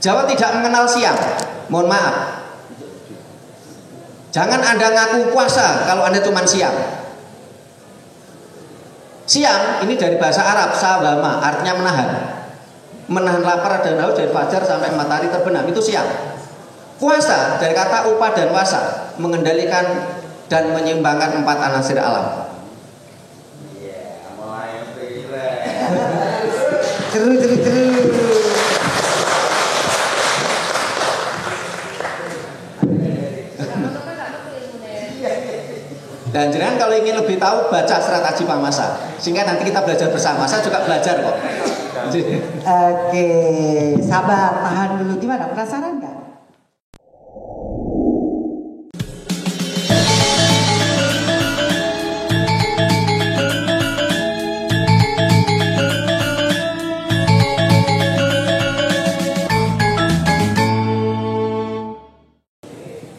Jawa tidak mengenal siang. Mohon maaf. Jangan Anda ngaku puasa kalau Anda cuma siang. Siang ini dari bahasa Arab sawama, artinya menahan. Menahan lapar dan haus dari fajar sampai matahari terbenam, itu siang. Puasa dari kata upah dan wasa, mengendalikan dan menyeimbangkan 4 anasir alam. Dan jangan kalau ingin lebih tahu baca Serat Aji Pamasa, sehingga nanti kita belajar bersama. Saya juga belajar kok. Oke, sabar, tahan dulu. Gimana? Penasaran nggak?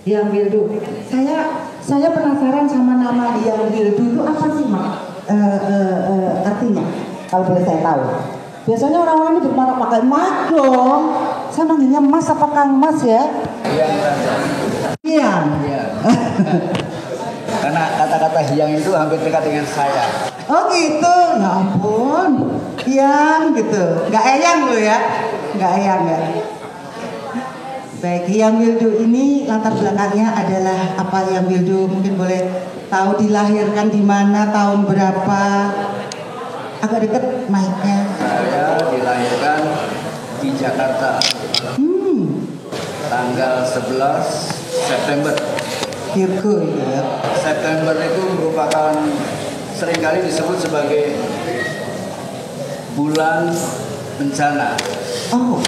Hyang Wildu. Saya penasaran sama nama Hyang Wildu itu apa sih, Mak? Artinya, kalau boleh saya tahu. Biasanya orang-orang ini bermarah pakai Mas dong. Saya manggilnya Mas apa Kang Mas ya? Hyang. Karena kata-kata Hyang itu hampir dekat dengan saya. Oh gitu, ya ampun. Hyang gitu, nggak eyang loh ya? Nggak eyang ya? Baik, Hyang Wildu ini latar belakangnya adalah apa Hyang Wildu? Mungkin boleh tahu dilahirkan di mana, tahun berapa? Agak deket mic-nya. Saya dilahirkan di Jakarta. Tanggal 11 September. Virgo itu ya. September itu merupakan seringkali disebut sebagai bulan bencana. Oh.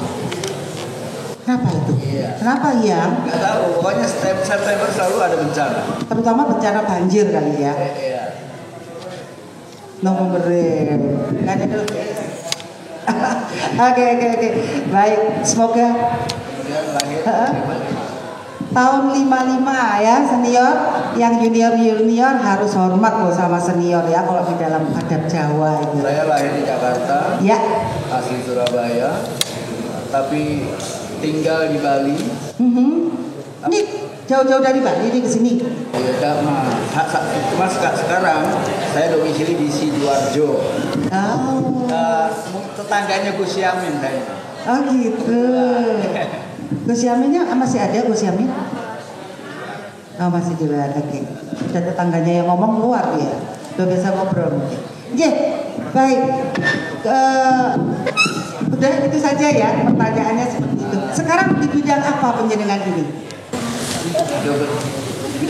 Kenapa itu? Iya. Kenapa ya? Nggak tahu, pokoknya setiap September selalu ada bencana. Terutama bencana banjir kali ya. Iya. November. Nggak ada dulu. Oke. Baik, semoga Kemudian lahir tahun 55 ya senior, yang junior harus hormat loh sama senior ya kalau di dalam adat Jawa itu. Saya lahir di Jakarta. Ya. Asli Surabaya. Tapi tinggal di Bali. Ini jauh-jauh dari Bali ini ke sini. Ya, cuma sekarang saya domisili di Sidoarjo. Oh. Tetangganya Gus Yamin saya. Oh gitu. Gus Yaminnya masih ada Gus Yamin? Oh masih juga ada. Oke. Dan tetangganya yang ngomong luar ya. Udah biasa ngobrol. Oke, baik. Udah itu saja ya pertanyaannya seperti itu. Sekarang di bidang apa penjenengan ini?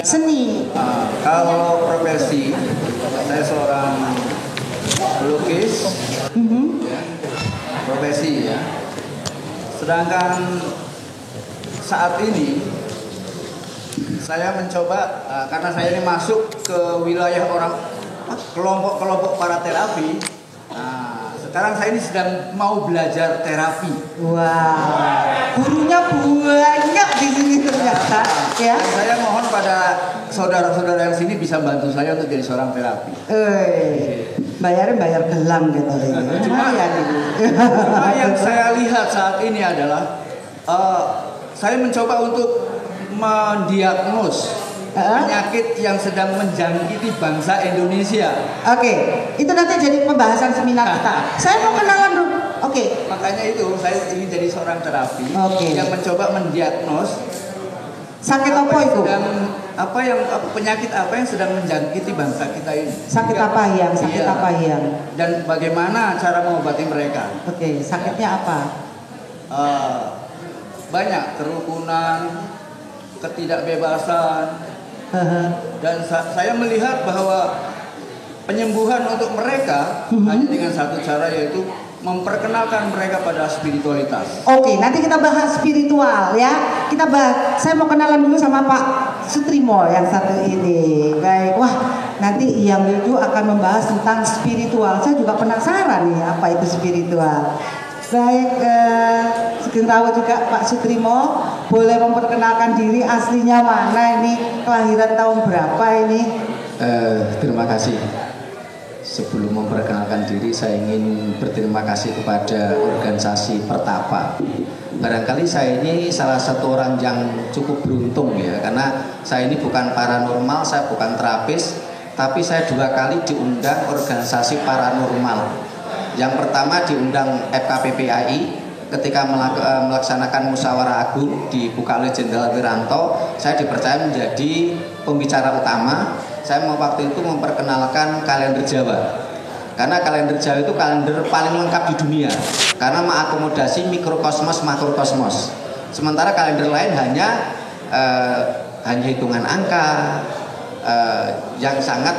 Seni. Kalau profesi, saya seorang pelukis. Profesi ya. Sedangkan saat ini saya mencoba karena saya ini masuk ke wilayah orang kelompok-kelompok para terapi. Sekarang saya ini sedang mau belajar terapi. Wah, gurunya banyak di sini ternyata ya. Dan saya mohon pada saudara-saudara yang sini bisa bantu saya untuk jadi seorang terapi. Bayar gelang gitu. Cuma yang saya lihat saat ini adalah saya mencoba untuk mendiagnos penyakit yang sedang menjangkiti bangsa Indonesia. Oke, itu nanti jadi pembahasan seminar kita. Saya mau kenalan dulu. Oke. Makanya itu saya ingin jadi seorang terapi yang mencoba mendiagnos sakit apa itu? Penyakit apa yang sedang menjangkiti bangsa kita ini? Sakit apa yang? Sakit apa yang? Dan bagaimana cara mengobati mereka? Oke, sakitnya apa? Banyak kerukunan, ketidakbebasan. Dan saya melihat bahwa penyembuhan untuk mereka hanya dengan satu cara, yaitu memperkenalkan mereka pada spiritualitas. Oke, nanti kita bahas spiritual ya. Saya mau kenalan dulu sama Pak Sutrimo yang satu ini. Baik, wah nanti Hyang Wildu akan membahas tentang spiritual. Saya juga penasaran nih apa itu spiritual. Baik, Sugeng Rawu juga Pak Sutrimo, boleh memperkenalkan diri, aslinya mana ini, kelahiran tahun berapa ini? Terima kasih. Sebelum memperkenalkan diri, saya ingin berterima kasih kepada organisasi Pertapa barangkali saya ini salah satu orang yang cukup beruntung ya, karena saya ini bukan paranormal, saya bukan terapis, tapi saya 2 kali diundang organisasi paranormal. Yang pertama diundang FKPPAI ketika melaksanakan musyawarah agung dibuka oleh Jenderal Wiranto. Saya dipercaya menjadi pembicara utama. Saya waktu itu memperkenalkan kalender Jawa. Karena kalender Jawa itu kalender paling lengkap di dunia, karena mengakomodasi mikrokosmos makrokosmos. Sementara kalender lain hanya hitungan angka yang sangat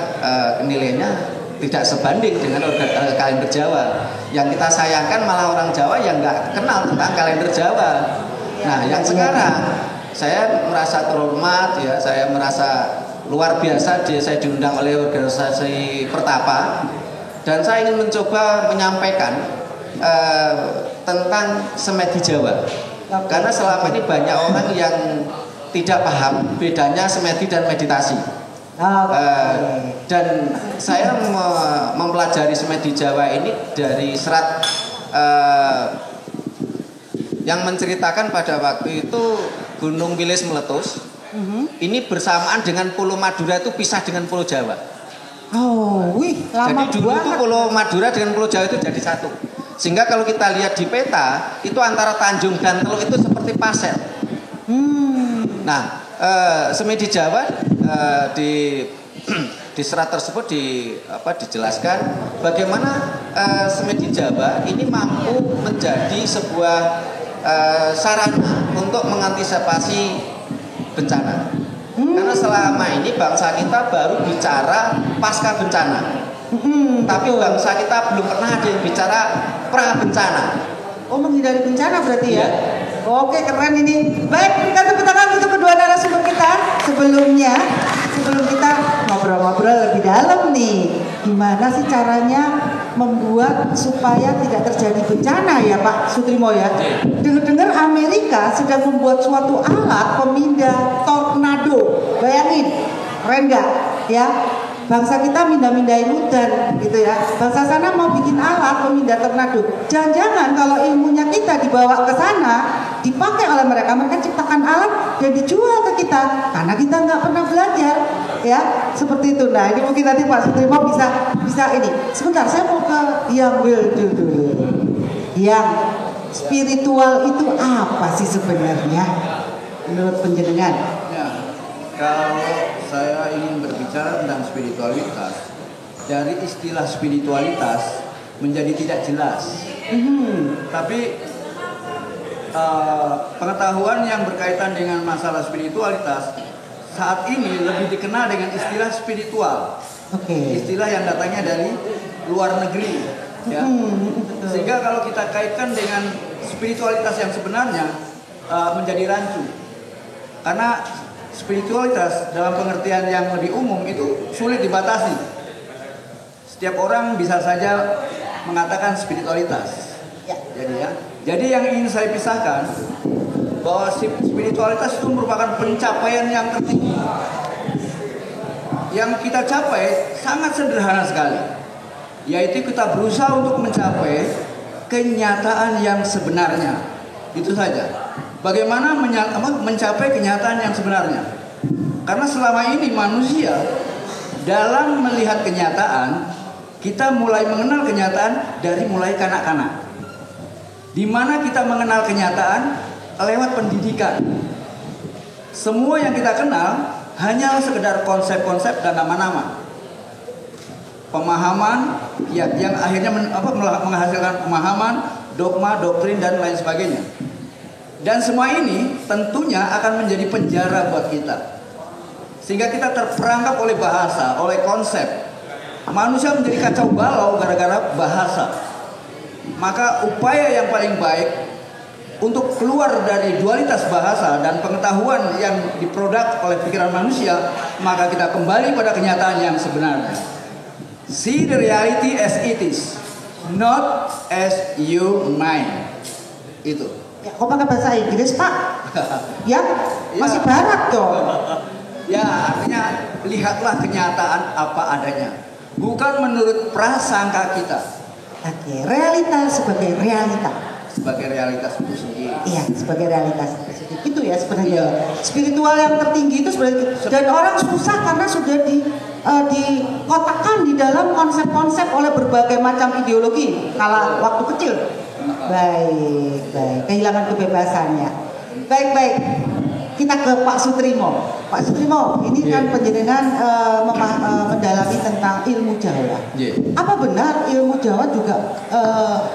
nilainya tidak sebanding dengan kalender Jawa. Yang kita sayangkan malah orang Jawa yang nggak kenal tentang kalender Jawa. Nah, yang sekarang saya merasa terhormat ya, saya merasa luar biasa saya diundang oleh organisasi Pertapa. Dan saya ingin mencoba menyampaikan tentang semedi Jawa. Karena selama ini banyak orang yang tidak paham bedanya semedi dan meditasi. Dan saya mempelajari semedi Jawa ini dari serat yang menceritakan pada waktu itu Gunung Wilis meletus. Ini bersamaan dengan Pulau Madura itu pisah dengan Pulau Jawa. Oh, wih, lama jadi dulu banget. itu Pulau Madura dengan Pulau Jawa itu jadi satu. Sehingga kalau kita lihat di peta, itu antara Tanjung dan Teluk itu seperti pasir. Nah, semedi Jawa di serat tersebut dijelaskan bagaimana semedi Jawa ini mampu menjadi sebuah sarana untuk mengantisipasi bencana. Karena selama ini bangsa kita baru bicara pasca bencana, tapi bangsa kita belum pernah ada yang bicara pra bencana. Oh, menghindari bencana berarti ya? Oke, keren ini. Baik, berikan tepuk tangan untuk kedua narasumber kita. Sebelum kita ngobrol-ngobrol lebih dalam nih, gimana sih caranya membuat supaya tidak terjadi bencana ya Pak Sutrimo ya? Dengar-dengar Amerika sedang membuat suatu alat pemindah tornado. Bayangin, keren nggak? Ya, bangsa kita mindah-mindahin hutan gitu ya. Bangsa sana mau bikin alat pemindah tornado. Jangan-jangan kalau ilmunya kita dibawa ke sana, dipakai oleh mereka ciptakan alat dan dijual ke kita karena kita nggak pernah belajar ya, seperti itu. Nah, ini mungkin nanti Pak Sutrimo bisa ini. Sebentar, saya mau ke yang will do dulu. Yang spiritual itu apa sih sebenarnya menurut penjenengan? Ya, kalau saya ingin berbicara tentang spiritualitas, dari istilah spiritualitas menjadi tidak jelas. Tapi pengetahuan yang berkaitan dengan masalah spiritualitas saat ini lebih dikenal dengan istilah spiritual. Istilah yang datangnya dari luar negeri, ya. Sehingga kalau kita kaitkan dengan spiritualitas yang sebenarnya menjadi rancu. Karena spiritualitas dalam pengertian yang lebih umum itu sulit dibatasi. Setiap orang bisa saja mengatakan spiritualitas. Jadi yang ingin saya pisahkan bahwa spiritualitas itu merupakan pencapaian yang tertinggi. Yang kita capai sangat sederhana sekali, yaitu kita berusaha untuk mencapai kenyataan yang sebenarnya. Itu saja. Bagaimana mencapai kenyataan yang sebenarnya? Karena selama ini manusia dalam melihat kenyataan, kita mulai mengenal kenyataan dari mulai kanak-kanak. Di mana kita mengenal kenyataan lewat pendidikan. Semua yang kita kenal hanya sekedar konsep-konsep dan nama-nama. Pemahaman yang akhirnya menghasilkan pemahaman, dogma, doktrin dan lain sebagainya. Dan semua ini tentunya akan menjadi penjara buat kita. Sehingga kita terperangkap oleh bahasa, oleh konsep. Manusia menjadi kacau balau gara-gara bahasa. Maka upaya yang paling baik untuk keluar dari dualitas bahasa dan pengetahuan yang diproduk oleh pikiran manusia, maka kita kembali pada kenyataan yang sebenarnya. See the reality as it is, not as you mind. Itu. Ya, kok pakai bahasa Inggris Pak? Ya, masih barat dong. Ya, artinya lihatlah kenyataan apa adanya, bukan menurut prasangka kita. Oke, realita sebagai realita. sebagai realitas itu sendiri. Iya, sebagai realitas itu ya sebenarnya. Spiritual yang tertinggi itu sebenarnya, dan orang susah karena sudah dikotakkan di dalam konsep-konsep oleh berbagai macam ideologi kala waktu kecil. Baik, kehilangan kebebasannya. Baik. Kita ke Pak Sutrimo. Pak Sutrimo, ini kan penjenengan mendalami tentang ilmu Jawa. Apa benar ilmu Jawa juga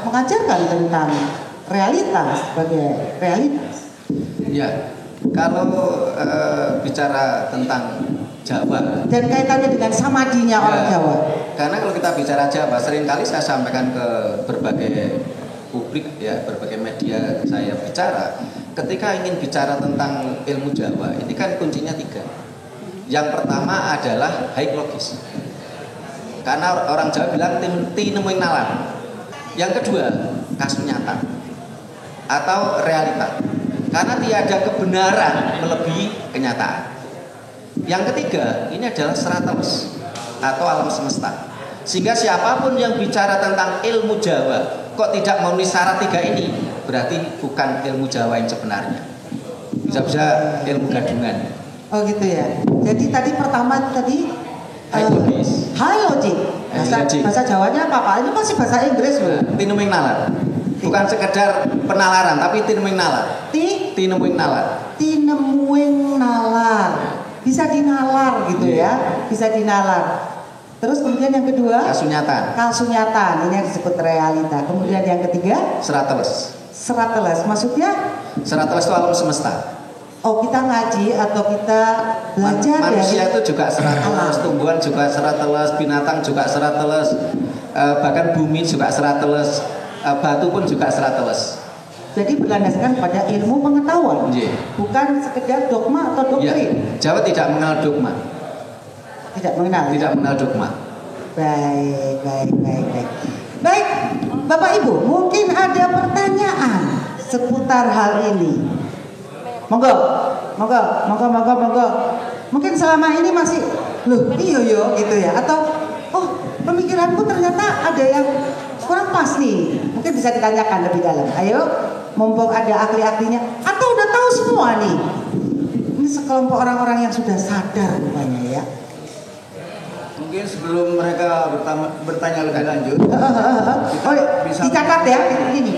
mengajarkan tentang realitas sebagai realitas? Ya, kalau bicara tentang Jawa dan kaitannya dengan samadinya orang Jawa. Karena kalau kita bicara Jawa, seringkali saya sampaikan ke berbagai publik ya, berbagai media saya bicara, ketika ingin bicara tentang ilmu Jawa, ini kan kuncinya 3. Yang pertama adalah haik-logis. Karena orang Jawa bilang tinemuing nalar. Yang kedua, kasunyata atau realita. Karena tiada kebenaran melebihi kenyataan. Yang ketiga, ini adalah serateles atau alam semesta. Sehingga siapapun yang bicara tentang ilmu Jawa kok tidak memenuhi syarat 3 ini, berarti bukan ilmu Jawa yang sebenarnya. Bisa-bisa ilmu gadungan. Oh gitu ya. Jadi tadi pertama tadi high logic. Bahasa Jawanya apa? Ini masih bahasa Inggris loh. Tinemuing nalar. Bukan sekedar penalaran, tapi tinemuing nalar. Tinemuing nalar. Tinemuing nalar. Bisa dinalar gitu ya. Bisa dinalar. Terus kemudian yang kedua kasunyatan. Ini yang disebut realita. Kemudian yang ketiga serateles. Maksudnya serateles itu alam semesta. Oh, kita ngaji atau kita belajar manusia itu juga serateles, tumbuhan juga serateles, binatang juga serateles, bahkan bumi juga serateles, batu pun juga serateles. Jadi berlandaskan pada ilmu pengetahuan, bukan sekedar dogma atau doktrin. Jawa tidak mengenal dogma. Tidak mengenal dogma. Baik. Baik, Bapak Ibu, mungkin ada pertanyaan seputar hal ini. Monggo. Mungkin selama ini masih iya gitu ya, atau pemikiranku ternyata ada yang kurang pas nih. Mungkin bisa ditanyakan lebih dalam. Ayo, mumpung ada ahli-ahlinya atau udah tahu semua nih. Ini sekelompok orang-orang yang sudah sadar rupanya ya. Mungkin sebelum mereka bertanya lebih lanjut, kita bisa dicatat ya ini.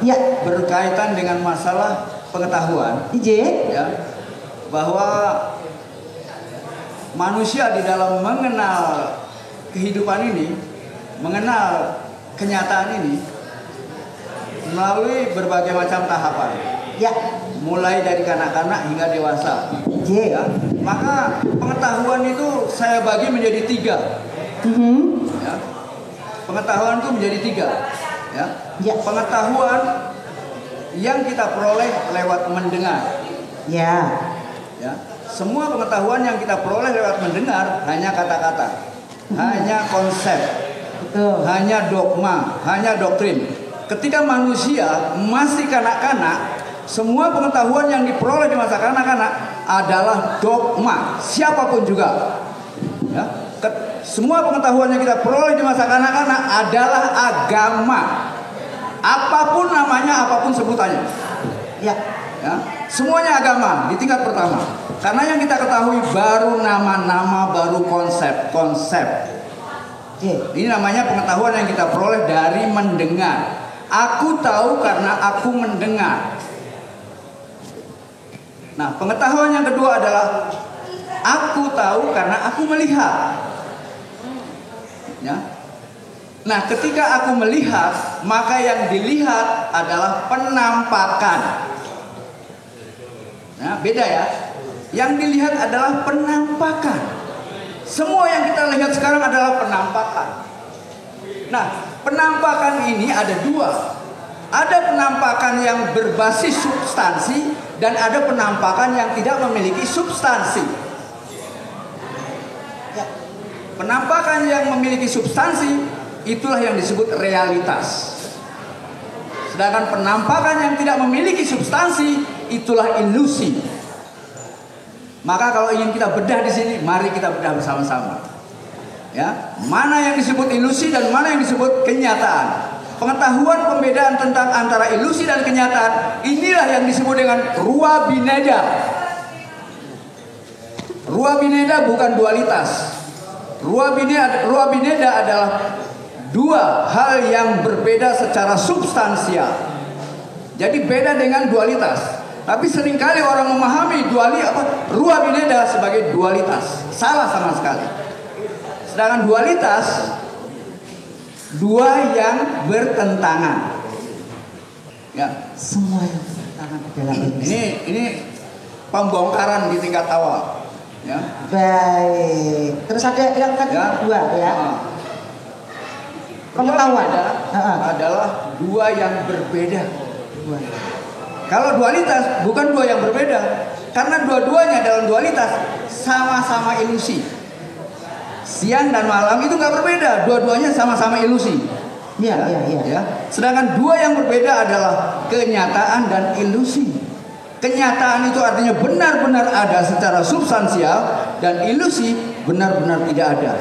Ya. Berkaitan dengan masalah pengetahuan. Ya. Bahwa manusia di dalam mengenal kehidupan ini, mengenal kenyataan ini melalui berbagai macam tahapan. Ya. Mulai dari kanak-kanak hingga dewasa. Ya. Maka pengetahuan itu saya bagi menjadi 3. Ya. Pengetahuan itu menjadi 3. Ya. Pengetahuan yang kita peroleh lewat mendengar. Ya. Semua pengetahuan yang kita peroleh lewat mendengar hanya kata-kata, hanya konsep, hanya dogma, hanya doktrin. Ketika manusia masih kanak-kanak, semua pengetahuan yang diperoleh di masa kanak-kanak adalah dogma, siapapun juga. Ya. Semua pengetahuan yang kita peroleh di masa kanak-kanak adalah agama. Apapun namanya, apapun sebutannya. Ya. Semuanya agama di tingkat pertama. Karena yang kita ketahui baru nama-nama, baru konsep-konsep. Ini namanya pengetahuan yang kita peroleh dari mendengar. Aku tahu karena aku mendengar. Nah, pengetahuan yang kedua adalah aku tahu karena aku melihat. Ya. Nah, ketika aku melihat, maka yang dilihat adalah penampakan. Nah, beda ya. Yang dilihat adalah penampakan. Semua yang kita lihat sekarang adalah penampakan. Nah, penampakan ini ada 2. Ada penampakan yang berbasis substansi dan ada penampakan yang tidak memiliki substansi. Penampakan yang memiliki substansi itulah yang disebut realitas. Sedangkan penampakan yang tidak memiliki substansi itulah ilusi. Maka kalau ingin kita bedah di sini, mari kita bedah bersama-sama. Ya, mana yang disebut ilusi dan mana yang disebut kenyataan. Pengetahuan pembedaan tentang antara ilusi dan kenyataan, inilah yang disebut dengan Rua Bineda. Rua Bineda bukan dualitas. Rua Bineda adalah dua hal yang berbeda secara substansial. Jadi beda dengan dualitas. Tapi seringkali orang memahami Rua Bineda sebagai dualitas. Salah sama sekali. Sedangkan dualitas dua yang bertentangan. Ya, Semua yang bertentangan adalah ilusi. ini pembongkaran di tingkat awal. Ya. Baik. Terus ada yang kedua ya. Pengetahuan adalah dua yang berbeda. Dua. Kalau dualitas bukan dua yang berbeda, karena dua-duanya dalam dualitas sama-sama ilusi. Siang dan malam itu nggak berbeda, dua-duanya sama-sama ilusi. Iya. Ya. Sedangkan dua yang berbeda adalah kenyataan dan ilusi. Kenyataan itu artinya benar-benar ada secara substansial, dan ilusi benar-benar tidak ada.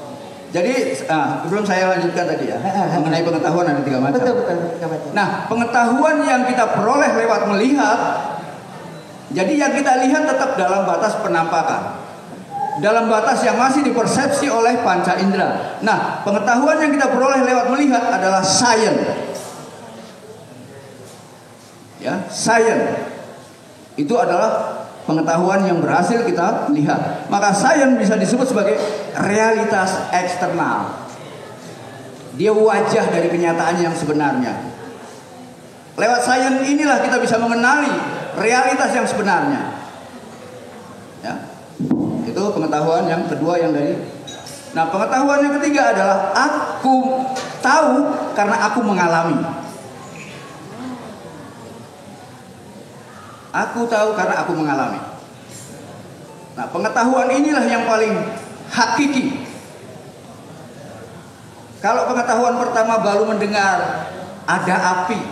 Jadi sebelum saya lanjutkan tadi ya, mengenai pengetahuan ada 3 macam. Betul. Nah, pengetahuan yang kita peroleh lewat melihat, jadi yang kita lihat tetap dalam batas penampakan, dalam batas yang masih dipersepsi oleh panca indera. Nah, pengetahuan yang kita peroleh lewat melihat adalah science. Ya, science itu adalah pengetahuan yang berhasil kita lihat. Maka sains bisa disebut sebagai realitas eksternal. Dia wajah dari kenyataan yang sebenarnya. Lewat sains inilah kita bisa mengenali realitas yang sebenarnya. Ya. Itu pengetahuan yang kedua yang dari. Nah, pengetahuan yang ketiga adalah aku tahu karena aku mengalami. Aku tahu karena aku mengalami. Nah, pengetahuan inilah yang paling hakiki. Kalau pengetahuan pertama baru mendengar ada api,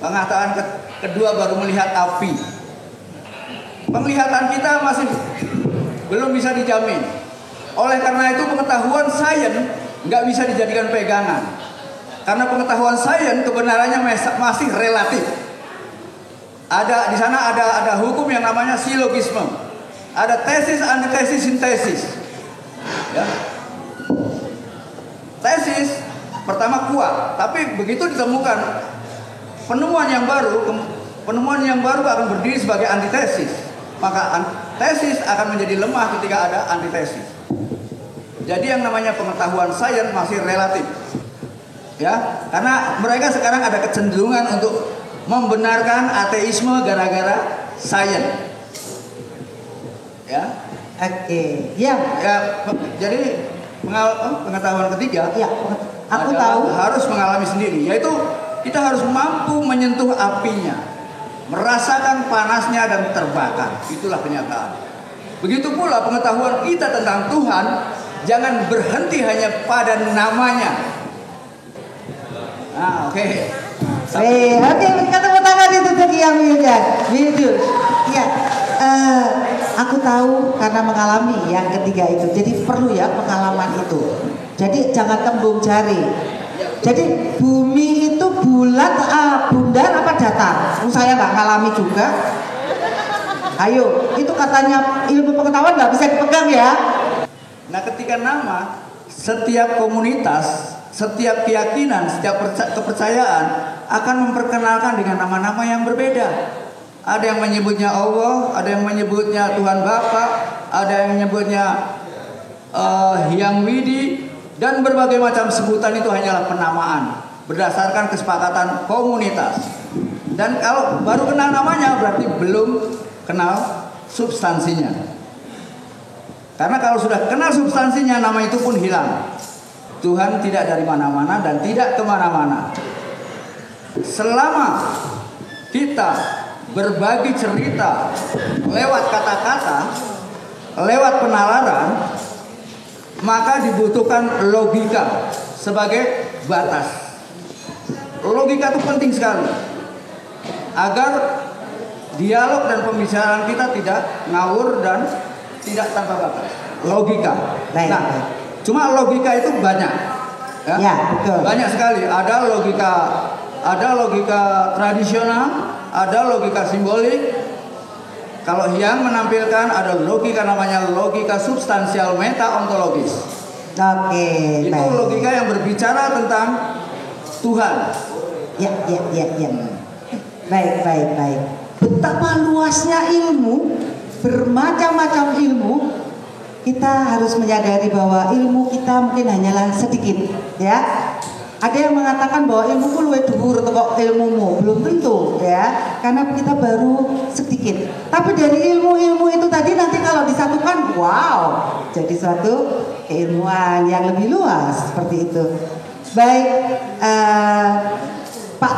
pengetahuan kedua baru melihat api, penglihatan kita masih belum bisa dijamin. Oleh karena itu pengetahuan sains nggak bisa dijadikan pegangan, karena pengetahuan sains kebenarannya masih relatif. Di sana ada hukum yang namanya silogisme. Ada tesis, antitesis, sintesis. Ya. Tesis pertama kuat, tapi begitu ditemukan penemuan yang baru akan berdiri sebagai antitesis. Maka tesis akan menjadi lemah ketika ada antitesis. Jadi yang namanya pengetahuan sains masih relatif. Ya, karena mereka sekarang ada kecenderungan untuk membenarkan ateisme gara-gara sains. Ya. Oke. Ya. Jadi pengetahuan ketiga, Ya. Aku tahu harus mengalami sendiri, yaitu kita harus mampu menyentuh apinya, merasakan panasnya dan terbakar. Itulah kenyataan. Begitu pula pengetahuan kita tentang Tuhan jangan berhenti hanya pada namanya. Nah, oke. Oke, kita tepuk tangan itu tadi yang Wildan. Ya, aku tahu karena mengalami yang ketiga itu. Jadi perlu ya pengalaman itu. Jadi jangan kembung jari. Jadi bumi itu bulat, bundar apa datar? Saya nggak ngalami juga. Ayo, itu katanya ilmu pengetahuan nggak bisa dipegang ya. Nah, ketika nama, setiap komunitas, setiap keyakinan, setiap kepercayaan akan memperkenalkan dengan nama-nama yang berbeda. Ada yang menyebutnya Allah, ada yang menyebutnya Tuhan Bapa, ada yang menyebutnya Hyang Widi, dan berbagai macam sebutan itu hanyalah penamaan berdasarkan kesepakatan komunitas. Dan kalau baru kenal namanya berarti belum kenal substansinya. Karena kalau sudah kenal substansinya, nama itu pun hilang. Tuhan tidak dari mana-mana dan tidak kemana-mana. Selama kita berbagi cerita lewat kata-kata, lewat penalaran, maka dibutuhkan logika sebagai batas. Logika itu penting sekali agar dialog dan pembicaraan kita tidak ngawur dan tidak tanpa batas. Logika. Nah, cuma logika itu banyak. Ya, betul. Banyak sekali. Ada logika tradisional, ada logika simbolik. Kalau Hyang menampilkan ada logika namanya logika substansial meta ontologis. Oke, Itu baik. logika yang berbicara tentang Tuhan. Ya. Baik. Betapa luasnya ilmu, bermacam-macam ilmu. Kita harus menyadari bahwa ilmu kita mungkin hanyalah sedikit, ya. Ada yang mengatakan bahwa ilmuku luwih dhuwur kok ilmumu, belum tentu, ya. Karena kita baru sedikit. Tapi dari ilmu-ilmu itu tadi nanti kalau disatukan, wow, jadi suatu keilmuan yang lebih luas seperti itu. Baik, Pak.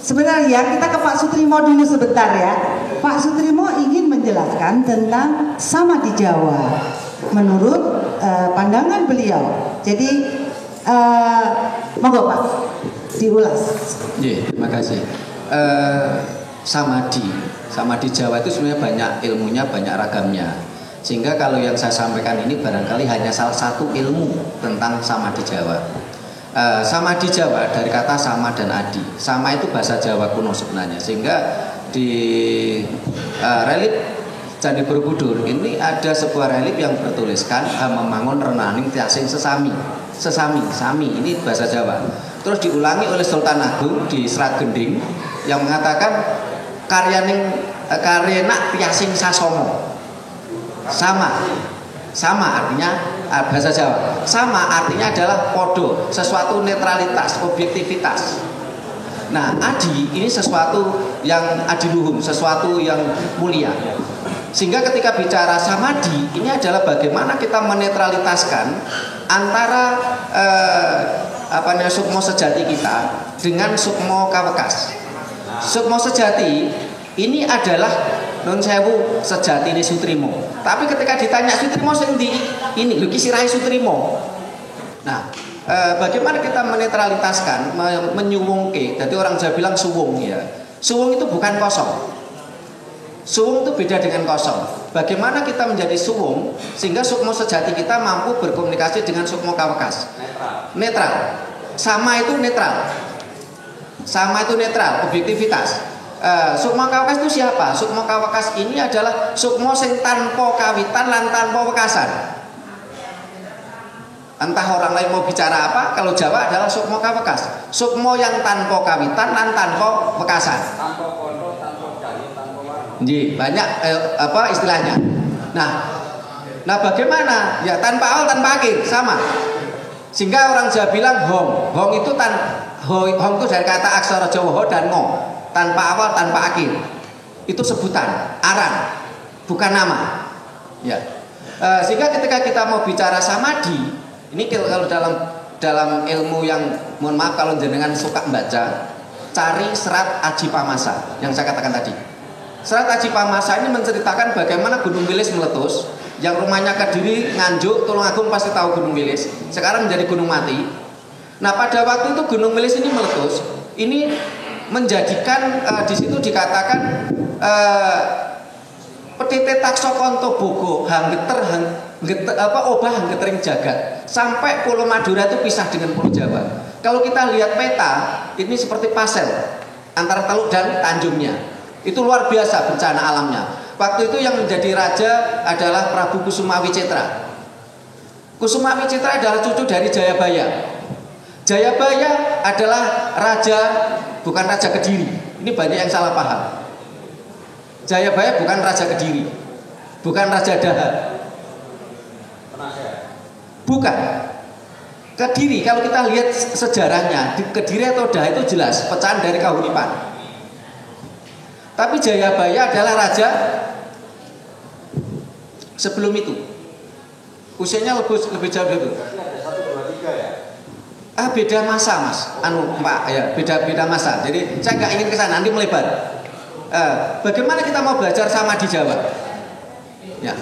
Sebenarnya kita ke Pak Sutrimo dulu sebentar ya. Pak Sutrimo ingin menjelaskan tentang sama di Jawa menurut pandangan beliau. Jadi monggo Pak diulas. Iya, terima kasih. Samadhi Jawa itu sebenarnya banyak ilmunya, banyak ragamnya. Sehingga kalau yang saya sampaikan ini barangkali hanya salah satu ilmu tentang samadhi Jawa. Samadhi Jawa dari kata sama dan adi. Sama itu bahasa Jawa kuno sebenarnya. Sehingga di relief Candi Borobudur ini ada sebuah relief yang bertuliskan membangun renaning tiasing sesami. Sami ini bahasa Jawa. Terus diulangi oleh Sultan Agung di Serat Gending yang mengatakan karyenak tiasing sasomo. Sama artinya bahasa Jawa. Sama artinya adalah podo, sesuatu netralitas, objektivitas. Nah, adi ini sesuatu yang adiluhung, sesuatu yang mulia. Sehingga ketika bicara samadhi, ini adalah bagaimana kita menetralitaskan antara sukmo sejati kita dengan sukmo kawekas. Sukmo sejati ini adalah non sewu sejati ini Sutrimo. Tapi ketika ditanya Sutrimo sendi ini lho sirahe Sutrimo. Nah, bagaimana kita menetralitaskan, menyuwungke. Jadi orang Jawa bilang suwung ya. Suwung itu bukan kosong. Suwung itu beda dengan kosong. Bagaimana kita menjadi suwung sehingga sukmo sejati kita mampu berkomunikasi dengan sukmo kawekas. Netral. Sama itu netral. Objektivitas. Sukmo kawekas itu siapa? Sukmo kawekas ini adalah sukmo sing tanpa kawitan lan tanpa wekasan. Entah orang lain mau bicara apa, kalau Jawa adalah sukmo kawekas. Sukmo yang tanpa kawitan lan tanpa wekasan. Tanpa kondo, tanpa jari, tanpa warna. Banyak istilahnya. Nah bagaimana? Ya tanpa awal tanpa akhir, sama. Sehingga orang Jawa bilang hong. Hong itu hong itu dari kata aksara Jawa ho dan ngo. Tanpa awal, tanpa akhir. Itu sebutan, aran, bukan nama. Ya. Sehingga ketika kita mau bicara samadhi, ini kalau dalam ilmu yang, mohon maaf kalau jenengan suka membaca, cari serat Aji Pamasa yang saya katakan tadi. Serat Aji Pamasa ini menceritakan bagaimana Gunung Wilis meletus. Yang rumahnya Kediri, Nganjuk, Tulungagung pasti tahu Gunung Wilis. Sekarang menjadi gunung mati. Nah pada waktu itu Gunung Wilis ini meletus. Ini menjadikan di situ dikatakan petite takso konto bogo obah hanggetering jagat sampai Pulau Madura itu pisah dengan Pulau Jawa. Kalau kita lihat peta ini seperti pasel antara Teluk dan Tanjungnya. Itu luar biasa bencana alamnya. Waktu itu yang menjadi raja adalah Prabu Kusumawicitra. Kusumawicitra adalah cucu dari Jayabaya. Jayabaya adalah raja, bukan raja Kediri. Ini banyak yang salah paham. Jayabaya bukan raja Kediri, bukan raja Daha. Bukan. Kediri kalau kita lihat sejarahnya, di Kediri atau Daha itu jelas pecahan dari Kahuripan. Tapi Jayabaya adalah raja sebelum itu. Usianya lebih jauh dulu. Beda masa mas, Pak ya, beda masa. Jadi saya nggak ingin kesana, nanti melebar. Bagaimana kita mau belajar sama di Jawa? Ya,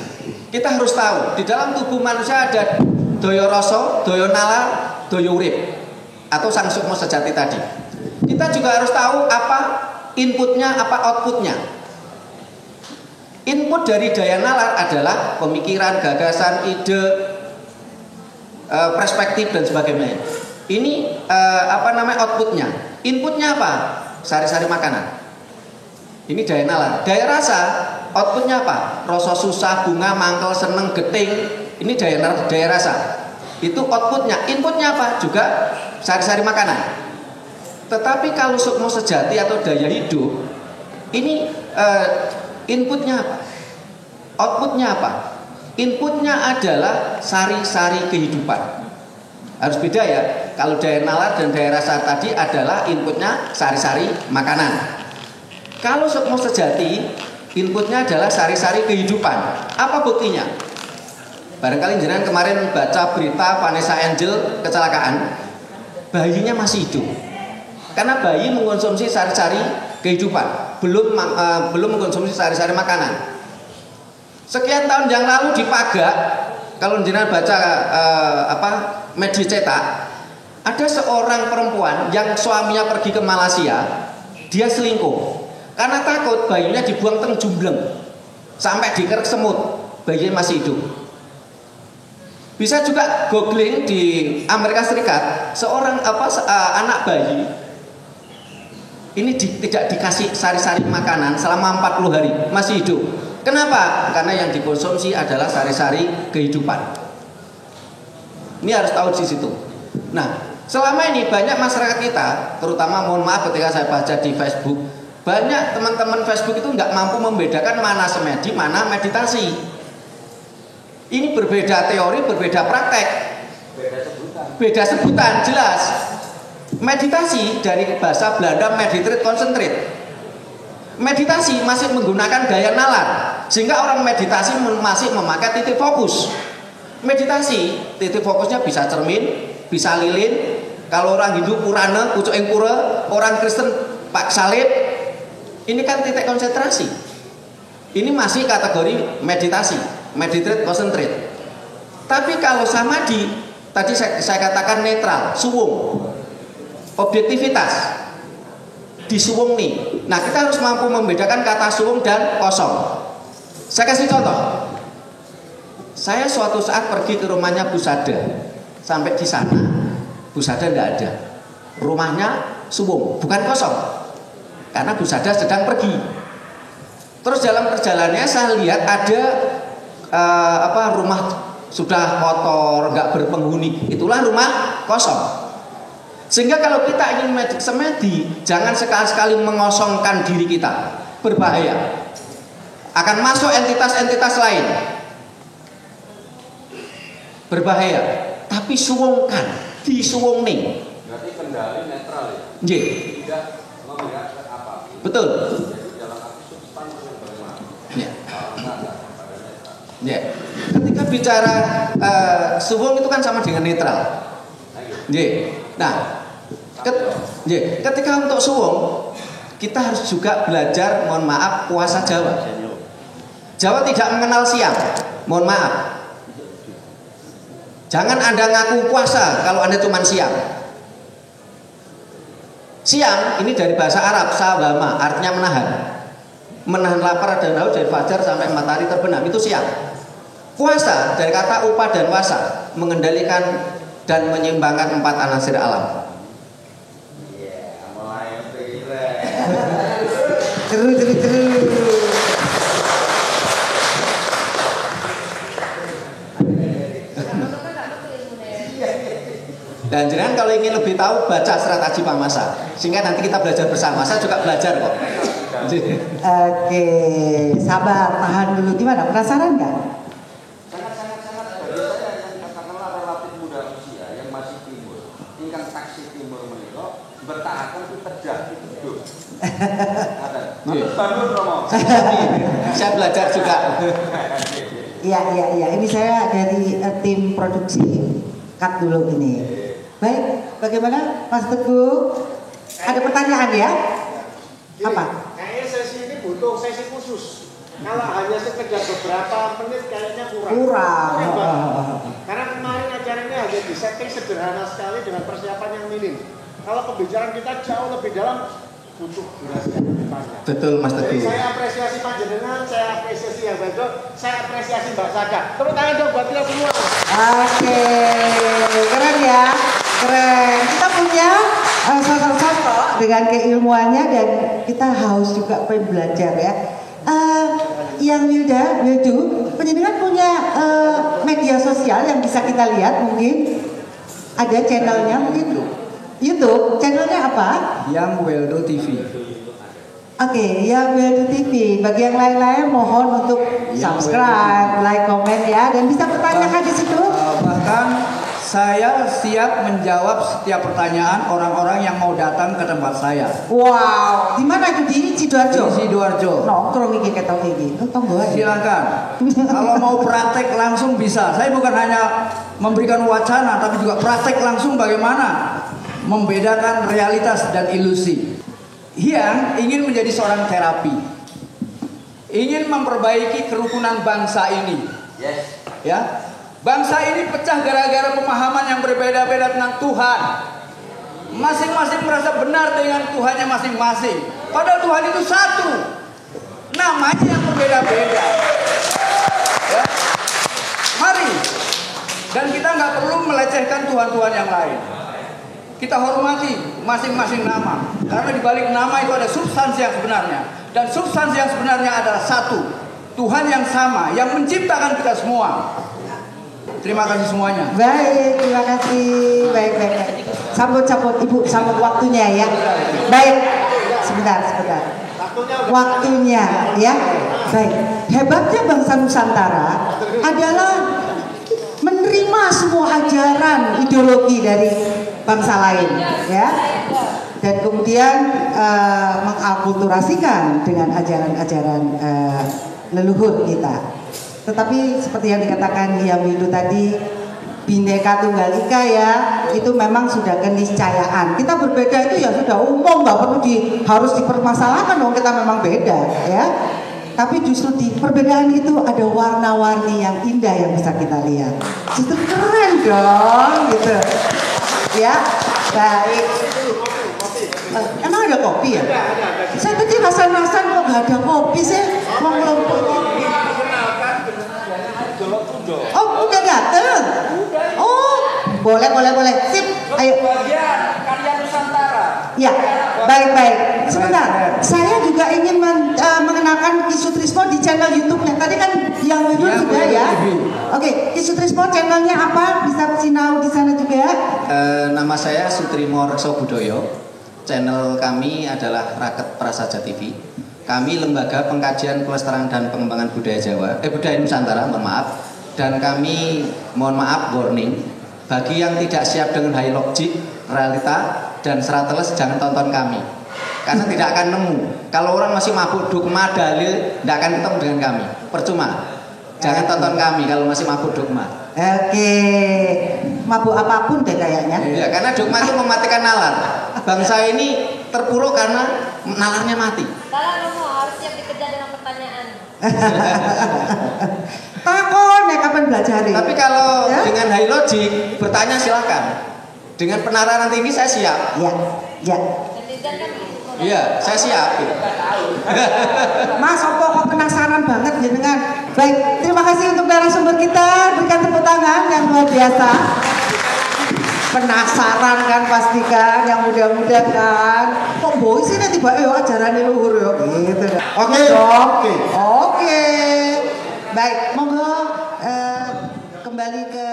kita harus tahu di dalam tubuh manusia ada doyo rasa, doyo nalar, doyo urip, atau sang sukmo sejati tadi. Kita juga harus tahu apa inputnya, apa outputnya. Input dari daya nalar adalah pemikiran, gagasan, ide, perspektif dan sebagainya. Ini outputnya. Inputnya apa? Sari-sari makanan. Ini daya nalar. Daya rasa, outputnya apa? Rasa susah, bunga, mangkel, seneng, geting. Ini daya rasa. Itu outputnya. Inputnya apa? Juga sari-sari makanan. Tetapi kalau sukmo sejati atau daya hidup, ini inputnya apa? Outputnya apa? Inputnya adalah sari-sari kehidupan. Harus beda ya. Kalau daya nalar dan daya rasa tadi adalah inputnya sari-sari makanan. Kalau sukmo sejati, inputnya adalah sari-sari kehidupan. Apa buktinya? Barangkali jenengan kemarin baca berita Vanessa Angel kecelakaan, bayinya masih hidup. Karena bayi mengkonsumsi sari-sari kehidupan, belum mengkonsumsi sari-sari makanan. Sekian tahun yang lalu di Pagak, kalau jenengan baca media cetak, ada seorang perempuan yang suaminya pergi ke Malaysia, dia selingkuh. Karena takut bayinya dibuang teng Jumbleng sampai dikerek semut, bayinya masih hidup. Bisa juga googling di Amerika Serikat, seorang anak bayi ini tidak dikasih sari-sari makanan selama 40 hari, masih hidup. Kenapa? Karena yang dikonsumsi adalah sari-sari kehidupan. Ini harus tahu di situ. Nah, selama ini banyak masyarakat kita, terutama mohon maaf ketika saya baca di Facebook, banyak teman-teman Facebook itu nggak mampu membedakan mana semedi, mana meditasi. Ini berbeda teori, berbeda praktek. Beda sebutan, jelas. Meditasi dari bahasa Belanda meditate, concentrate. Meditasi masih menggunakan daya nalar, sehingga orang meditasi masih memakai titik fokus. Meditasi, titik fokusnya bisa cermin, bisa lilin. Kalau orang Hindu Purana, pucuk ing pura, orang Kristen pak salib. Ini kan titik konsentrasi. Ini masih kategori meditasi, meditate, concentrate. Tapi kalau samadhi, tadi saya katakan netral, suwung, objektivitas, disuwung nih. Nah, kita harus mampu membedakan kata suwung dan kosong. Saya kasih contoh. Saya suatu saat pergi ke rumahnya Bu Sada. Sampai di sana, Bu Sada tidak ada. Rumahnya suwung, bukan kosong. Karena Bu Sada sedang pergi. Terus dalam perjalanannya saya lihat ada rumah sudah kotor, nggak berpenghuni. Itulah rumah kosong. Sehingga kalau kita ingin semedi, jangan sekali-sekali mengosongkan diri kita. Berbahaya. Akan masuk entitas-entitas lain. Berbahaya. Tapi suwungkan, disuwung nih. Berarti kendali netral ya? Nggih. Tidak memihak ke apa? Betul. Jadi dalam arti substansi yang bagaimana? Ya. Pada netral. Ya. Ketika bicara suwung itu kan sama dengan netral. Nah, ketika untuk suwung kita harus juga belajar, mohon maaf, puasa Jawa. Jawa tidak mengenal siang, mohon maaf. Jangan Anda ngaku puasa kalau Anda cuma siang. Siang ini dari bahasa Arab sawama, artinya menahan. Menahan lapar dan haus dari fajar sampai matahari terbenam, itu siang. Puasa dari kata upah dan wasa, mengendalikan dan menyeimbangkan 4 anasir alam. Seru. Dan jangan kalau ingin lebih tahu baca Serat Aji Pamasa, sehingga nanti kita belajar bersama. Saya juga belajar kok. Oke, sabar, tahan dulu. Gimana? Penasaran nggak? Sangat bagi saya yang katakanlah relatif muda usia yang masih timur, ingkang taksih timur menika bertahan itu terjadi hidup. Ada. Terus Bandung Romo. Saya belajar juga. Iya. Ini saya dari tim produksi. Cut dulu ini. Baik, bagaimana Mas Teguh? Ada pertanyaan ya? Apa? Kayaknya sesi ini butuh sesi khusus. Kalau hanya sekedar beberapa menit kayaknya kurang. Kurang. Karena kemarin acara ini hanya disetting sederhana sekali dengan persiapan yang minim. Kalau pembicaraan kita jauh lebih dalam, butuh durasi yang lebih panjang. Betul Mas Jadi Teguh. saya apresiasi panjenengan, saya apresiasi yang Bando, saya apresiasi Mbak Saga. Tepuk tangan dong buat kita semua. Oke, keren ya. Keren. Kita punya sosok-sosok dengan keilmuannya dan kita haus juga pengen belajar ya. Yang Wildu, penjenengan punya media sosial yang bisa kita lihat mungkin? Ada channelnya mungkin? YouTube, channelnya apa? Yang Weldo TV. Oke, Yang Weldo TV. Bagi yang lain-lain mohon untuk subscribe, like, komen ya, dan bisa bertanyakan di situ. Bahkan saya siap menjawab setiap pertanyaan orang-orang yang mau datang ke tempat saya. Wow, di mana itu di Sidoarjo? Di Sidoarjo. Nongkrong iki ketok iki. Tonggo ae. Silakan. Kalau mau praktek langsung bisa. Saya bukan hanya memberikan wacana, tapi juga praktek langsung bagaimana membedakan realitas dan ilusi. Yang ingin menjadi seorang terapi, ingin memperbaiki kerukunan bangsa ini. Yes. Ya, bangsa ini pecah gara-gara pemahaman yang berbeda-beda tentang Tuhan. Masing-masing merasa benar dengan Tuhannya masing-masing. Padahal Tuhan itu satu, namanya yang berbeda-beda. Ya. Mari, dan kita nggak perlu melecehkan Tuhan-Tuhan yang lain. Kita hormati masing-masing nama, karena di balik nama itu ada substansi yang sebenarnya, dan substansi yang sebenarnya adalah satu, Tuhan yang sama yang menciptakan kita semua. Terima kasih semuanya. Baik, terima kasih. Baik. Sambut Ibu, sambut waktunya ya. Baik, sebentar. Waktunya ya. Baik. Hebatnya bangsa Nusantara adalah menerima semua ajaran ideologi dari bangsa lain ya, dan kemudian mengakulturasikan dengan ajaran-ajaran leluhur kita. Tetapi seperti yang dikatakan Yang Wildu tadi, Bhinneka Tunggal Ika ya, itu memang sudah keniscayaan. Kita berbeda itu ya sudah umum, nggak perlu harus dipermasalahkan dong, kita memang beda ya. Tapi justru di perbedaan itu ada warna-warni yang indah yang bisa kita lihat. Justru keren dong gitu. Ya, baik. Emang ada kopi ya? Saya tadi rasa-rasa kok nggak ada kopi sih. Mau ngelompok. Oh, udah dateng. Oh, boleh. Sip, ayo. Bagian karya Nusantara. Ya, baik. Sebentar, saya juga ingin mengenalkan Ki Sutrismo di channel YouTube-nya. Tadi kan Yang Wildu juga ya. Oke, Ki Sutrismo channelnya apa? Bisa sinau di sana juga. Nama saya Sutrimo Rekso Budoyo. Channel kami adalah Raket Prasaja TV. Kami lembaga pengkajian pelestarian dan pengembangan budaya Nusantara, mohon maaf. Dan kami mohon maaf warning, bagi yang tidak siap dengan high logic, realita dan serateles, jangan tonton kami. Karena tidak akan nemu. Kalau orang masih mabuk dogma dalil, tidak akan ketemu dengan kami. Percuma. Jangan tonton kami kalau masih mabuk dogma. Oke, mabuk apapun deh kayaknya. Ya, karena dogma itu mematikan nalar. Bangsa ini terpuruk karena nalarnya mati. Kalau kamu harus siap dikejar dengan pertanyaan. Takon ya kapan belajar. Tapi kalau ya? dengan high logic bertanya silakan. Dengan penararan tinggi saya siap. Ya. Netizen kan gitu. Iya, saya siap. Mas Opo kok penasaran banget jenengan. Baik, terima kasih untuk narasumber kita. Berikan tepuk tangan yang luar biasa. Penasaran kan pasti kan, yang muda-muda kan. Kok boy sih nanti tiba ajaran leluhur ya gitu. Oke dong. Oke. Baik, monggo kembali ke